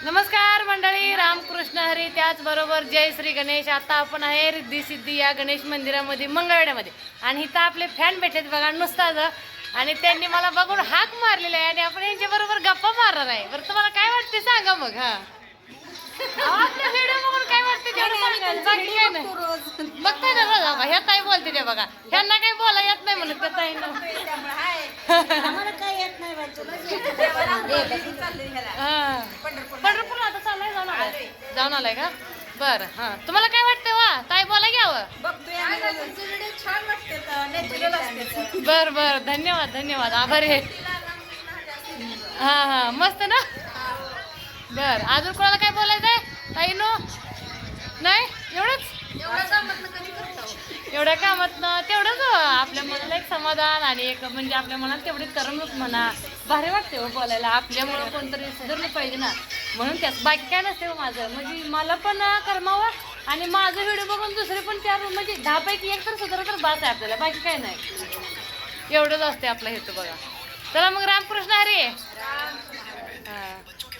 नमस्कार मंडळी, रामकृष्ण हरी, त्याचबरोबर जय श्री गणेश. आता आपण आहे रिद्धी सिद्धी या गणेश मंदिरामध्ये मंगळवेढ्यामध्ये आणि इथं आपले फॅन भेटलेत बघा नुसताच. आणि त्यांनी मला बघून हाक मारलेला आहे आणि आपण यांच्याबरोबर गप्पा मारणार आहे. बरं तुम्हाला काय वाटते सांगा मग. हा आपल्या व्हिडिओ बघून काय वाटते तेवढं सांगाल, बाकी काय नाही. बघताय ना बघा, ह्या ताई बोलते ते बघा, ह्यांना काही बोला येत नाही म्हणत त्या ताईंना. पंढरपूर आता चाललाय, जाऊन आलाय का? बरं, हा तुम्हाला काय वाटतंय वा ताई, बोला घ्यावं. बर बर, धन्यवाद धन्यवाद, आभारी आहे. हा हा, मस्त ना. बर, अजून कोणाला काय बोलायचंय ताई? नो नाही, एवढंच. एवढ्या कामात तेवढंच आपल्या मनाला एक समाधान आणि एक म्हणजे आपल्या मनात तेवढी करमणूक म्हणा, भारी वाटते हो बोलायला. आपल्यामुळं कोणतरी सुधारलं पाहिजे ना, म्हणून त्यात बाकी काय नसते हो माझं. म्हणजे मला पण करमावं आणि माझं व्हिडिओ बघून दुसरे पण चार म्हणजे 10 पैकी 1 तर सुधारलं तर बास आहे आपल्याला, बाकी काय नाही. एवढंच असते आपला हेतू बघा. चला मग, रामकृष्ण हरी. हा.